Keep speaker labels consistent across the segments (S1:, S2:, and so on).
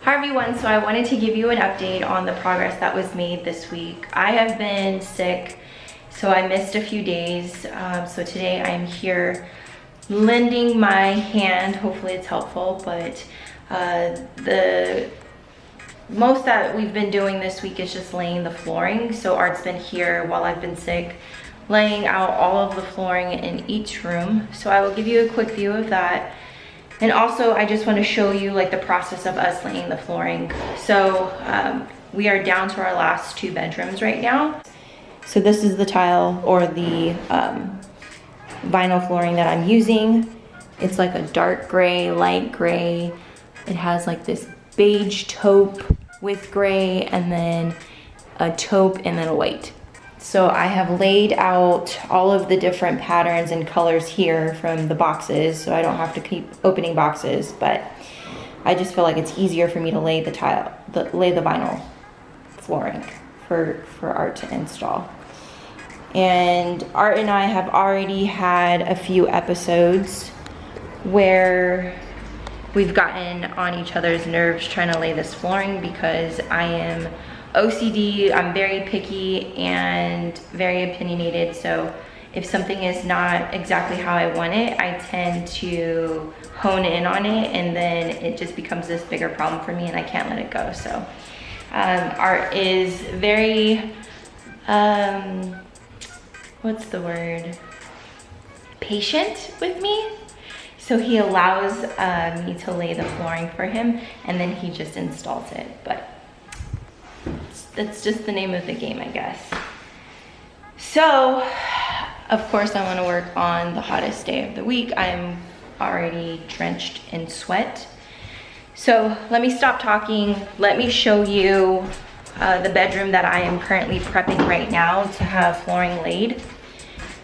S1: Hi everyone, so I wanted to give you an update on the progress that was made this week. I have been sick, so I missed a few days. So today I am here lending my hand. Hopefully it's helpful, but the most that we've been doing this week is just laying the flooring. So Art's been here while I've been sick, laying out all of the flooring in each room. So I will give you a quick view of that. And also, I just want to show you like the process of us laying the flooring. So we are down to our last two bedrooms right now. So this is the tile or the vinyl flooring that I'm using. It's like a dark gray, light gray. It has like this beige taupe with gray and then a taupe and then a white. So I have laid out all of the different patterns and colors here from the boxes, so I don't have to keep opening boxes, but I just feel like it's easier for me to lay the vinyl flooring for Art to install. And Art and I have already had a few episodes where we've gotten on each other's nerves trying to lay this flooring because I am OCD, I'm very picky and very opinionated, so if something is not exactly how I want it, I tend to hone in on it, and then it just becomes this bigger problem for me and I can't let it go. So Art is very, what's the word? Patient with me. So he allows me to lay the flooring for him and then he just installs it. But that's just the name of the game, I guess. So, of course, I want to work on the hottest day of the week. I'm already drenched in sweat. So let me stop talking. Let me show you the bedroom that I am currently prepping right now to have flooring laid.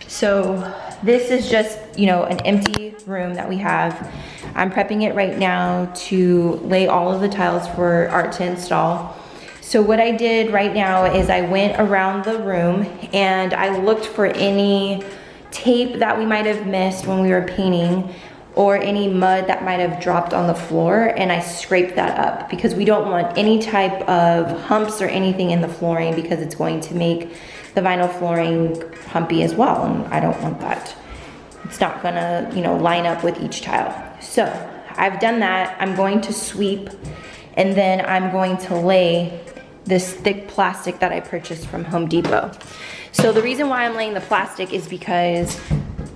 S1: So this is just, you know, an empty room that we have. I'm prepping it right now to lay all of the tiles for Art to install. So what I did right now is I went around the room and I looked for any tape that we might have missed when we were painting or any mud that might have dropped on the floor, and I scraped that up because we don't want any type of humps or anything in the flooring because it's going to make the vinyl flooring humpy as well, and I don't want that. It's not gonna, you know, line up with each tile. So I've done that. I'm going to sweep and then I'm going to lay this thick plastic that I purchased from Home Depot. So the reason why I'm laying the plastic is because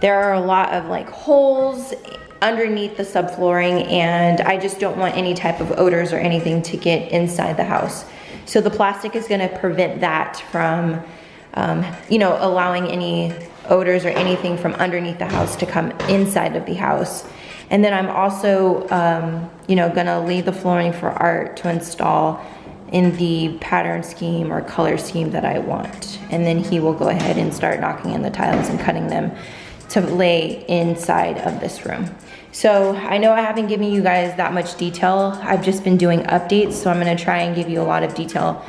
S1: there are a lot of like holes underneath the subflooring and I just don't want any type of odors or anything to get inside the house. So the plastic is gonna prevent that from, you know, allowing any odors or anything from underneath the house to come inside of the house. And then I'm also, you know, gonna lay the flooring for Art to install in the pattern scheme or color scheme that I want. And then he will go ahead and start knocking in the tiles and cutting them to lay inside of this room. So I know I haven't given you guys that much detail. I've just been doing updates, so I'm gonna try and give you a lot of detail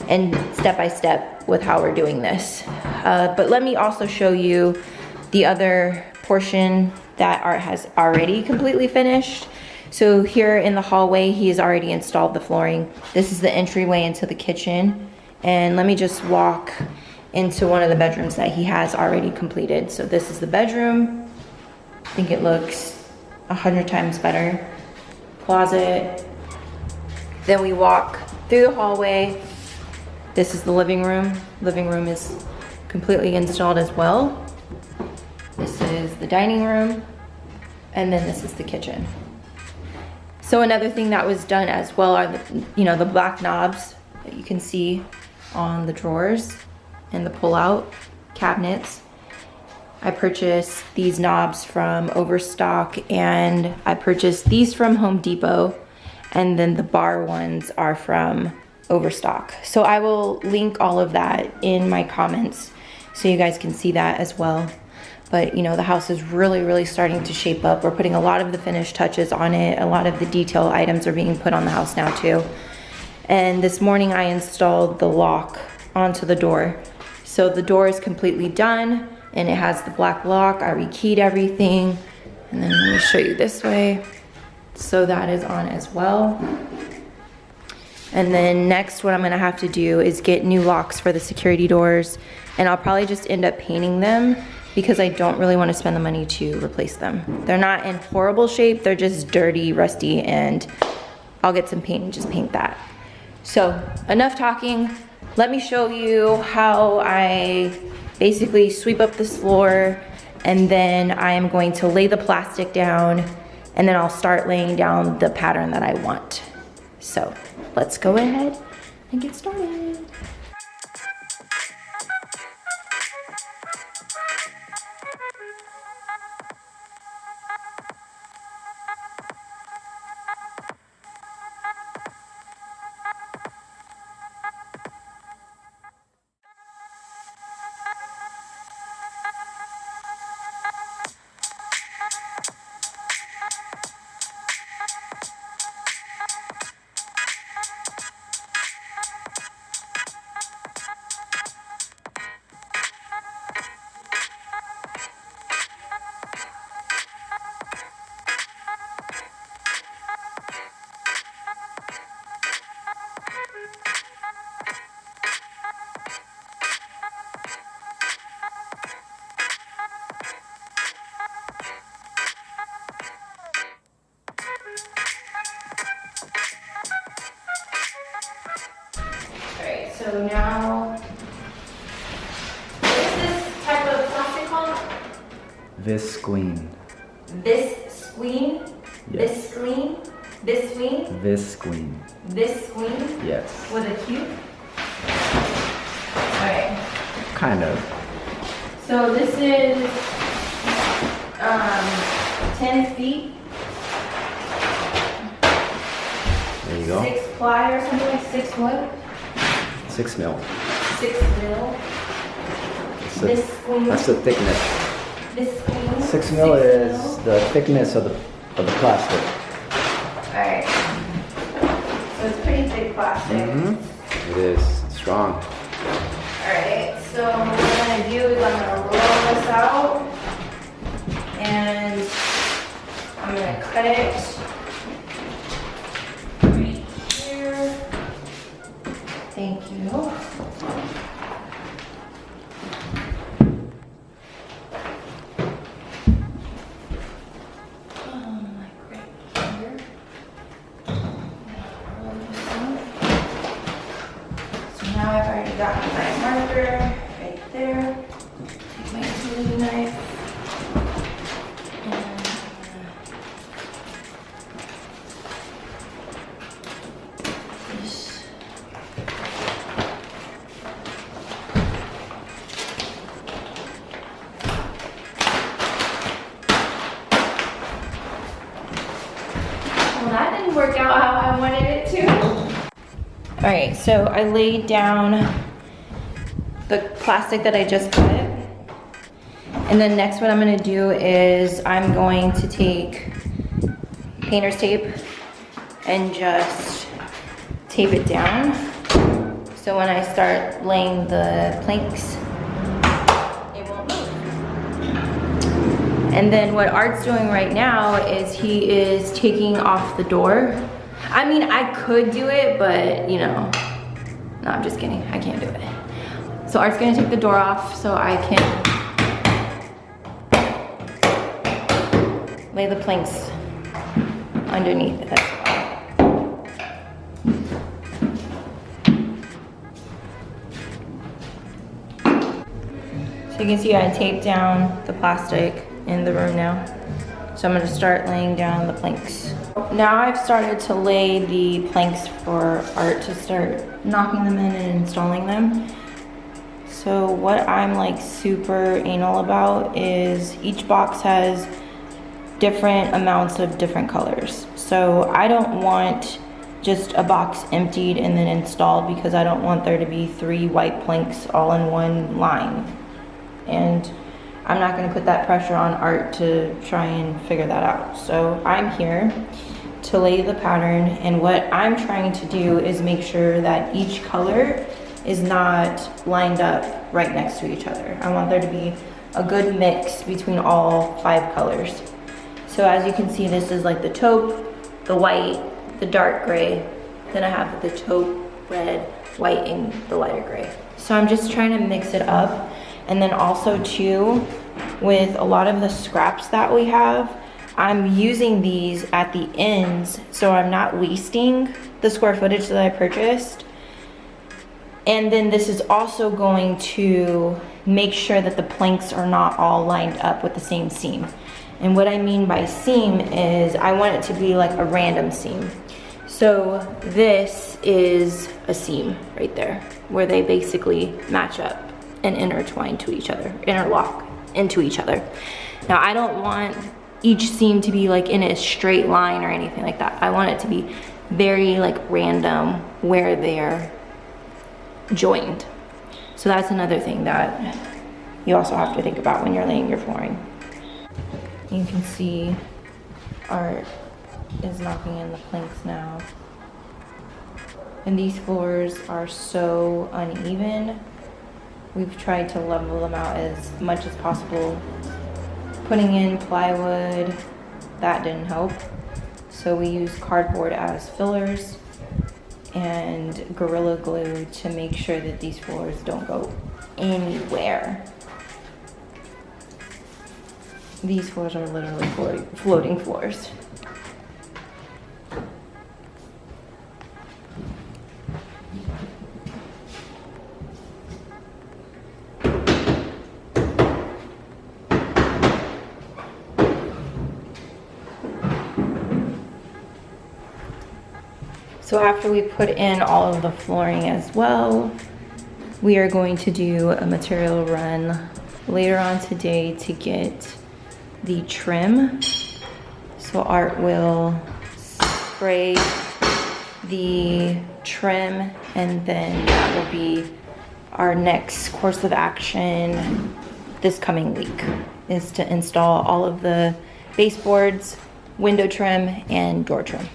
S1: and step by step with how we're doing this. But let me also show you the other portion that Art has already completely finished. So here in the hallway, he has already installed the flooring. This is the entryway into the kitchen. And let me just walk into one of the bedrooms that he has already completed. So this is the bedroom. I think it looks 100 times better. Closet. Then we walk through the hallway. This is the living room. Living room is completely installed as well. This is the dining room. And then this is the kitchen. So another thing that was done as well are the, you know, the black knobs that you can see on the drawers and the pull-out cabinets. I purchased these knobs from Overstock and I purchased these from Home Depot, and then the bar ones are from Overstock. So I will link all of that in my comments so you guys can see that as well. But you know, the house is really starting to shape up. We're putting a lot of the finished touches on it. A lot of the detail items are being put on the house now too. And this morning I installed the lock onto the door. So the door is completely done and it has the black lock. I rekeyed everything. And then let me show you this way. So that is on as well. And then next what I'm gonna have to do is get new locks for the security doors, and I'll probably just end up painting them because I don't really want to spend the money to replace them. They're not in horrible shape, they're just dirty, rusty, and I'll get some paint and just paint that. So enough talking. Let me show you how I basically sweep up this floor, and then I am going to lay the plastic down, and then I'll start laying down the pattern that I want. So let's go ahead and get started. So now, what is this type of plastic called?
S2: Visqueen.
S1: Visqueen?
S2: Yes.
S1: Visqueen? Visqueen?
S2: Visqueen.
S1: Visqueen?
S2: Yes.
S1: With a Q? Alright.
S2: Kind of.
S1: So this is 10 feet.
S2: There you go.
S1: 6 ply or something like 6 what?
S2: 6 mil.
S1: 6 mil.
S2: That's the thickness.
S1: Visqueen.
S2: 6 mil is the thickness of the plastic.
S1: Alright. So it's pretty thick plastic.
S2: Mm-hmm. It is. It's strong.
S1: Alright, so what I'm going to do is I'm going to roll this out and I'm going to cut it right here. Thank you. Now I've already got my marker right there. Take my utility knife. And this. Well, that didn't work out how I wanted it to. All right, so I laid down the plastic that I just cut. And then next what I'm gonna do is I'm going to take painter's tape and just tape it down. So when I start laying the planks, it won't move. And then what Art's doing right now is he is taking off the door. I mean, I could do it, but you know, no, I'm just kidding. I can't do it. So Art's gonna take the door off so I can lay the planks underneath it as well. So you can see I taped down the plastic in the room now. So I'm gonna start laying down the planks. Now I've started to lay the planks for Art to start knocking them in and installing them. So what I'm like super anal about is each box has different amounts of different colors. So I don't want just a box emptied and then installed because I don't want there to be 3 white planks all in one line. And I'm not gonna put that pressure on Art to try and figure that out. So I'm here to lay the pattern, and what I'm trying to do is make sure that each color is not lined up right next to each other. I want there to be a good mix between all 5 colors. So as you can see, this is like the taupe, the white, the dark gray, Then I have the taupe, red, white, and the lighter gray. So I'm just trying to mix it up. And then also too, with a lot of the scraps that we have, I'm using these at the ends so I'm not wasting the square footage that I purchased. And then this is also going to make sure that the planks are not all lined up with the same seam. And what I mean by seam is I want it to be like a random seam. So this is a seam right there where they basically match up and intertwine to each other, interlock into each other. Now I don't want each seam to be like in a straight line or anything like that. I want it to be very like random where they're joined. So that's another thing that you also have to think about when you're laying your flooring. You can see Art is knocking in the planks now. And these floors are so uneven. We've tried to level them out as much as possible. Putting in plywood, that didn't help. So we use cardboard as fillers and Gorilla Glue to make sure that these floors don't go anywhere. These floors are literally floating floors. So after we put in all of the flooring as well, we are going to do a material run later on today to get the trim. So Art will spray the trim, and then that will be our next course of action this coming week, is to install all of the baseboards, window trim, and door trim.